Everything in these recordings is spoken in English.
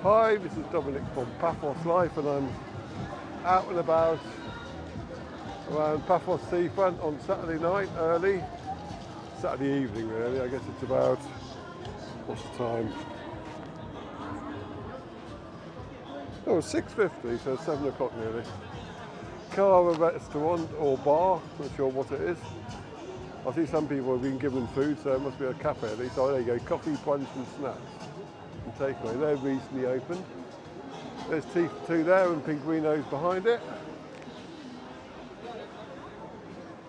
Hi, this is Dominic from Paphos Life, and I'm out and about around Paphos seafront on Saturday night, early Saturday evening really. I guess it's about, what's the time? Oh, 6:50, so 7 o'clock nearly. Car restaurant or bar, not sure what it is. I see some people have been given food, so it must be a cafe at least. Oh, there you go, coffee, punch and snacks and takeaway. They're recently opened. There's T2 there and Pinguino's behind it.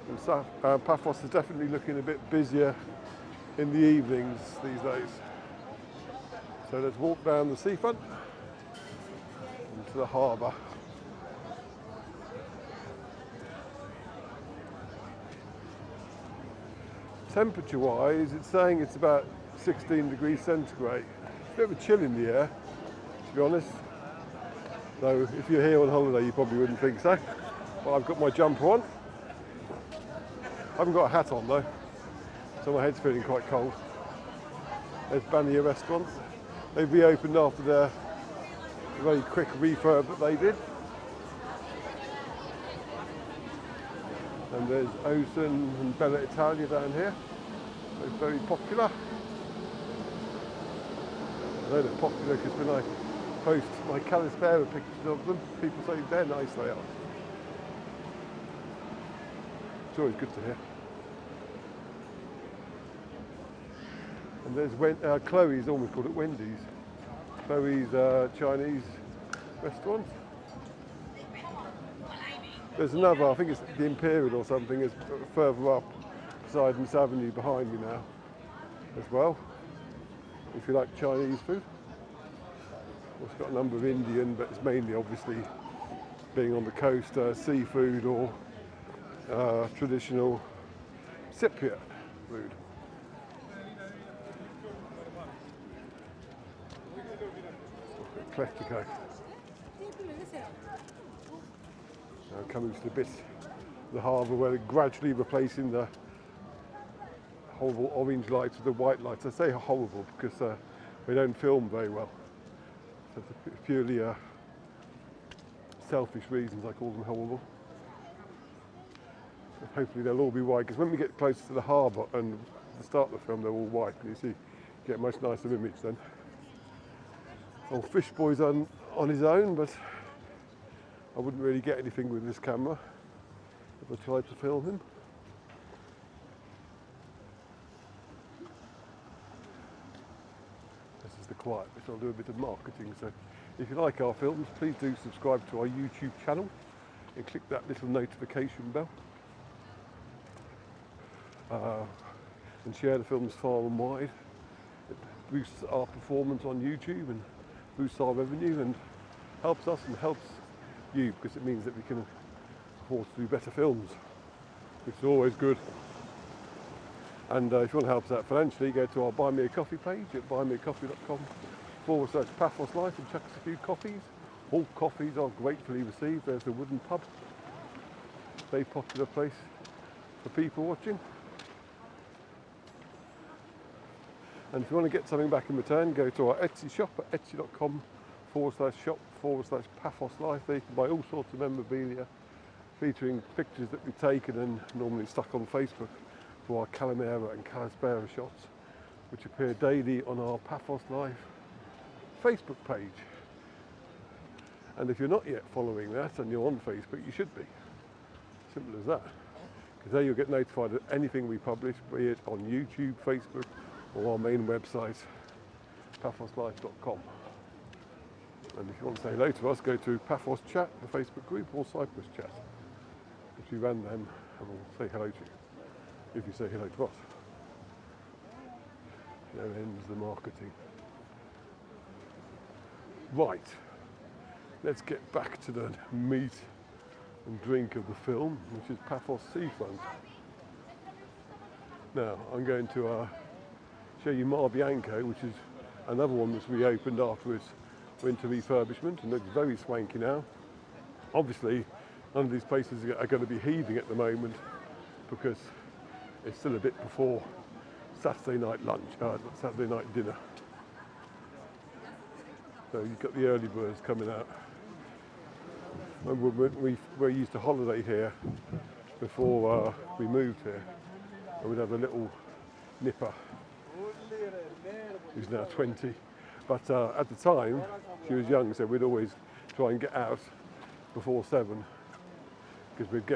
And Paphos is definitely looking a bit busier in the evenings these days. So let's walk down the seafront into the harbour. Temperature wise, it's saying it's about 16 degrees centigrade. A bit of a chill in the air, to be honest. So if you're here on holiday, you probably wouldn't think so. But I've got my jumper on. I haven't got a hat on though, so my head's feeling quite cold. There's Banya Restaurant. They've reopened after their very quick refurb that they did. And there's Ocean and Bella Italia down here. They're very popular. I know they're popular because when I post my Calispera pictures of them, people say they're nice, they are. It's always good to hear. And there's Chloe's, almost called it Wendy's. Chloe's Chinese restaurant. There's another, I think it's the Imperial or something, is further up beside Miss Avenue behind me now as well, if you like Chinese food. It's got a number of Indian, but it's mainly obviously being on the coast, seafood or traditional Cypriot food. Eclectico. Now coming to the bit of the harbour where they're gradually replacing the horrible orange lights with the white lights. I say horrible because they don't film very well. So it's purely selfish reasons I call them horrible. So hopefully they'll all be white, because when we get closer to the harbour and the start of the film they're all white, and you see, you get a much nicer image then. Old Fish Boy's on his own, but I wouldn't really get anything with this camera if I tried to film him. This is the quiet bit. I'll do a bit of marketing. So if you like our films, please do subscribe to our YouTube channel and click that little notification bell. And share the films far and wide. It boosts our performance on YouTube and boosts our revenue and helps us and helps you, because it means that we can afford to do better films, which is always good. And if you want to help us out financially, go to our Buy Me a Coffee page at buymeacoffee.com/Paphos Life and chuck us a few coffees. All coffees are gratefully received. There's the wooden pub, very popular place for people watching. And if you want to get something back in return, go to our Etsy shop at etsy.com/shop/Paphos Life. There you can buy all sorts of memorabilia featuring pictures that we've taken and normally stuck on Facebook for our Calimera and Calispera shots, which appear daily on our Paphos Life Facebook page. And if you're not yet following that and you're on Facebook, you should be. Simple as that. Because there you'll get notified of anything we publish, be it on YouTube, Facebook, or our main website, paphoslife.com. And if you want to say hello to us, go to Paphos Chat, the Facebook group, or Cyprus Chat, which we ran them and we'll say hello to you, if you say hello to us. There ends the marketing. Right, let's get back to the meat and drink of the film, which is Paphos Seafront. Now, I'm going to show you Mar Bianco, which is another one that's reopened after its winter refurbishment and looks very swanky now. Obviously, none of these places are going to be heaving at the moment because it's still a bit before Saturday night lunch, Saturday night dinner. So you've got the early birds coming out. Remember when we used to holiday here before we moved here, and we'd have a little nipper who's now 20. But at the time, she was young, so we'd always try and get out before 7 because we'd be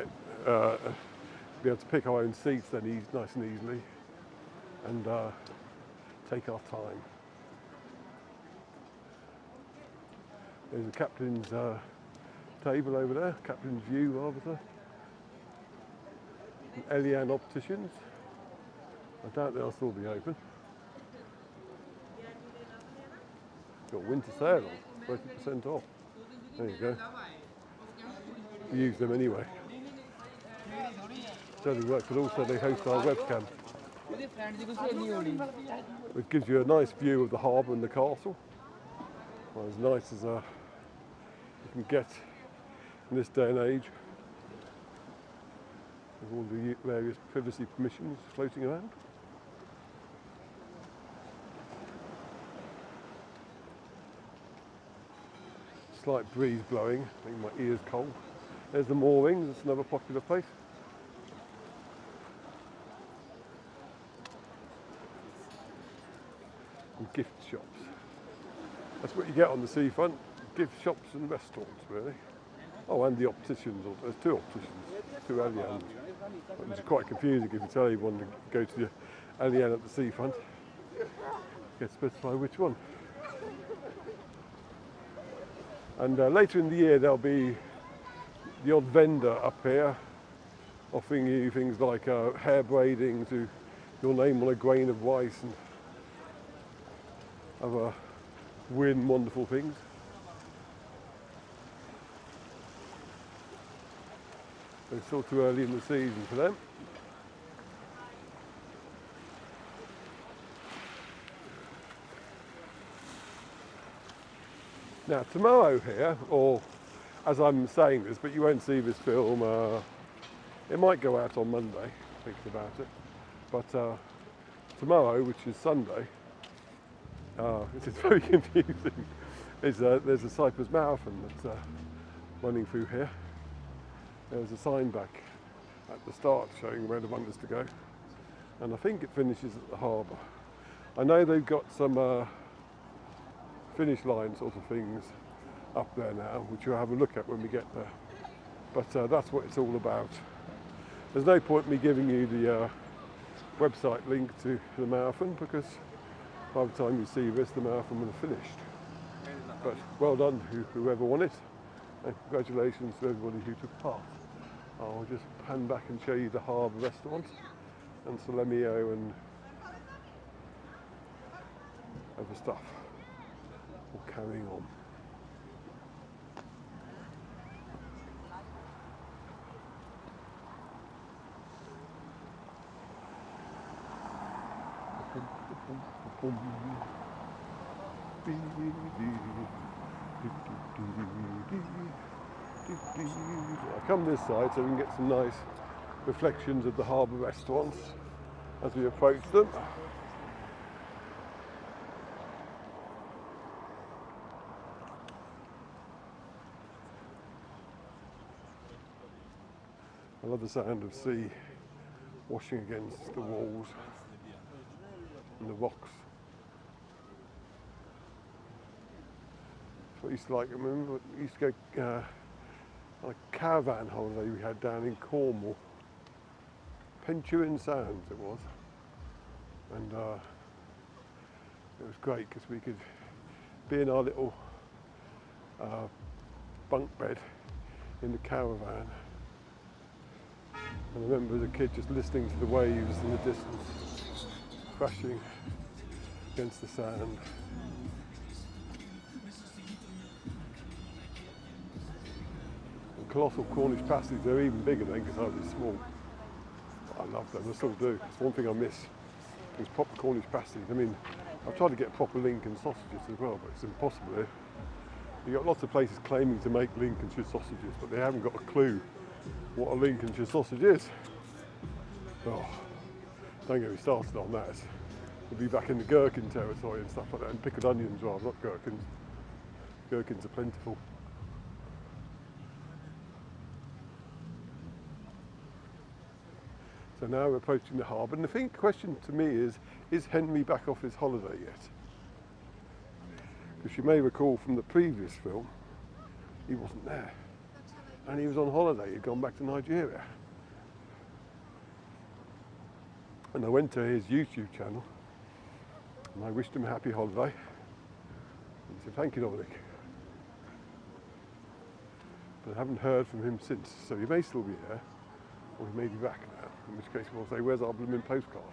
able to pick our own seats then nice and easily and take our time. There's the captain's table over there, captain's view rather. Elian Opticians. I doubt they'll still be open. Got winter sale on, 30% off. There you go. We use them anyway. So they work, but also they host our webcam. It gives you a nice view of the harbour and the castle. Well, as nice as you can get in this day and age. With all the various privacy permissions floating around. Slight breeze blowing, making my ears cold. There's the moorings, that's another popular place. And gift shops. That's what you get on the seafront, gift shops and restaurants really. Oh, and the opticians, there's 2 opticians, 2 Allians. Which is quite confusing if you tell you want to go to the Allian at the seafront. You have to specify which one. And later in the year there'll be the odd vendor up here offering you things like hair braiding to your name on a grain of rice and other weird and wonderful things. It's still too early in the season for them. Now tomorrow here, or as I'm saying this, but you won't see this film, it might go out on Monday, thinking about it, but tomorrow, which is Sunday, this is very confusing, there's a Cyprus Marathon that's running through here. There's a sign back at the start showing where the runners to go, and I think it finishes at the harbour. I know they've got some finish line sort of things up there now, which we'll have a look at when we get there. But that's what it's all about. There's no point me giving you the website link to the marathon because by the time you see this, the marathon will have finished. But well done whoever won it, and congratulations to everybody who took part. I'll just pan back and show you the harbour restaurant and Salemio and other stuff. We're carrying on. I'll come this side so we can get some nice reflections of the harbour restaurants as we approach them. I love the sound of sea washing against the walls and the rocks. That's what I used to like. I remember we used to go on a caravan holiday we had down in Cornwall. Penchuin Sands it was. And it was great because we could be in our little bunk bed in the caravan. And I remember as a kid just listening to the waves in the distance, crashing against the sand. And colossal Cornish pasties, they're even bigger then because I was small. But I love them, I still do. It's one thing I miss, is proper Cornish pasties. I mean, I've tried to get proper Lincoln sausages as well, but it's impossible here. You've got lots of places claiming to make Lincolnshire sausages, but they haven't got a clue what a Lincolnshire sausage is. Oh, don't get me started on that. We'll be back in the gherkin territory and stuff like that, and pickled onions rather, not gherkins. gherkins are plentiful. So now we're approaching the harbour, and the question to me is Henry back off his holiday yet? Because you may recall from the previous film, he wasn't there. And he was on holiday, he'd gone back to Nigeria. And I went to his YouTube channel, and I wished him a happy holiday. And he said, thank you, Dominic. But I haven't heard from him since, so he may still be there, or he may be back now, in which case we'll say, where's our blooming postcard?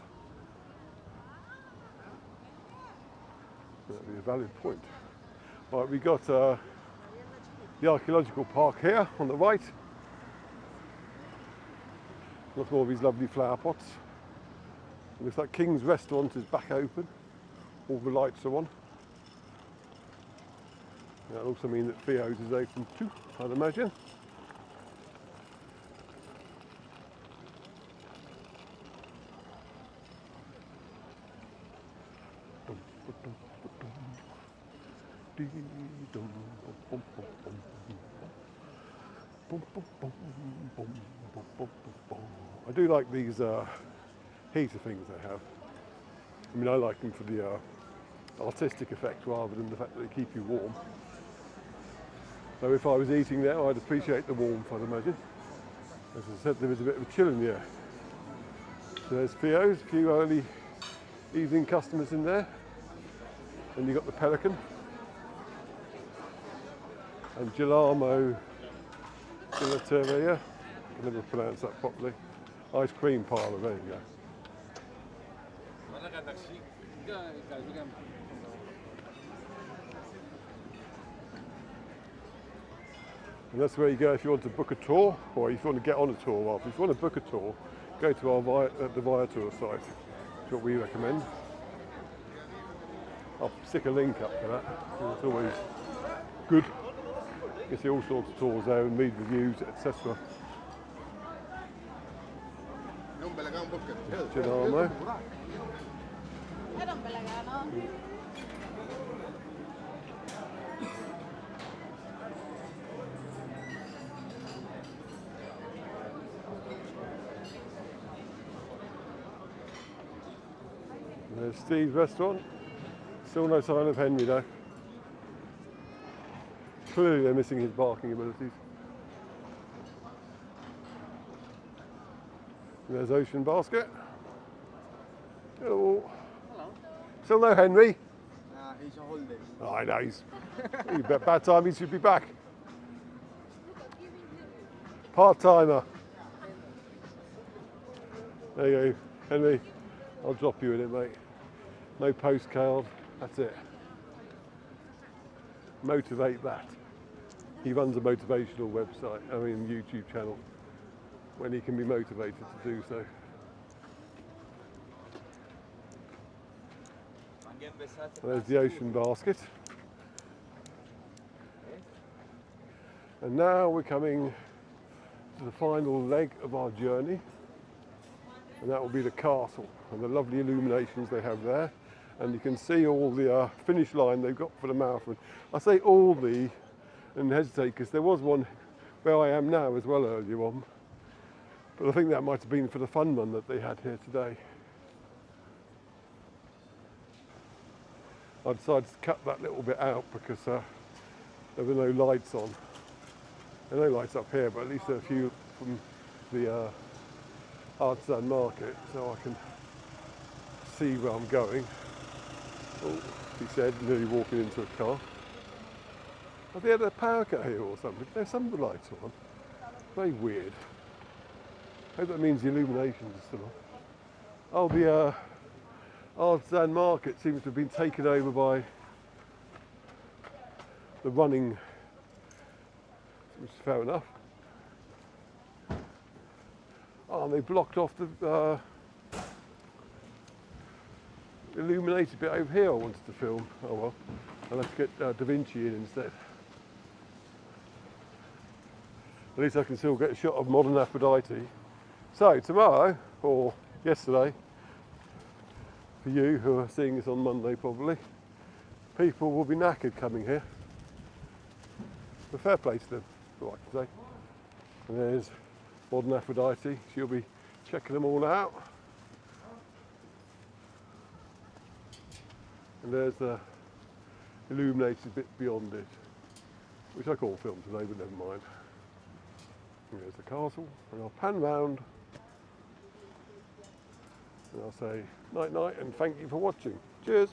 That'd be a valid point. Right, we got the Archaeological park here on the right. Lots more of these lovely flower pots. And looks like King's Restaurant is back open. All the lights are on. That'll also mean that Theo's is open too, I'd imagine. I do like these heater things they have. I mean, I like them for the artistic effect rather than the fact that they keep you warm. So if I was eating there, I'd appreciate the warmth, I'd imagine. As I said, there is a bit of a chill in the air. So there's Theo's, a few early evening customers in there. And you've got the Pelican. And Gelamo Gelateria, I can never pronounce that properly. Ice cream parlour, there you go. And that's where you go if you want to book a tour, or if you want to get on a tour rather. If you want to book a tour, go to our the Viator site, which is what we recommend. I'll stick a link up for that, it's always good. You can see all sorts of tours there and read reviews, etc. Genamo. There's Steve's restaurant. Still no sign of Henry though. Clearly they're missing his barking abilities. There's Ocean Basket. Hello. Hello. Still no Henry? He's on holiday. Oh, I know, he's bad time, he should be back. Part-timer. There you go, Henry. I'll drop you in it, mate. No postcard, that's it. Motivate that. He runs a motivational website, YouTube channel, when he can be motivated to do so. There's the Ocean Basket. And now we're coming to the final leg of our journey, and that will be the castle and the lovely illuminations they have there. And you can see all the finish line they've got for the marathon. I say all the, and hesitate because there was one where I am now as well earlier on, but I think that might have been for the fun run that they had here today. I decided to cut that little bit out because there were no lights on. There are no lights up here, but at least there are a few from the artisan market, so I can see where I'm going. Oh, he said, nearly walking into a car. Have they had a power cut here or something? There's some of the lights on. Very weird. I hope that means the illuminations are still on. Oh, the artisan market seems to have been taken over by the running, which is fair enough. Oh, and they blocked off the illuminated bit over here I wanted to film. Oh well, I'll have to get Da Vinci in instead. At least I can still get a shot of modern Aphrodite. So tomorrow, or yesterday, for you who are seeing this on Monday probably, people will be knackered coming here. But fair play to them, that's what I can say. And there's modern Aphrodite, she'll be checking them all out. And there's the illuminated bit beyond it, which I call film today, but never mind. And there's the castle, and I'll pan round and I'll say night night and thank you for watching. Cheers.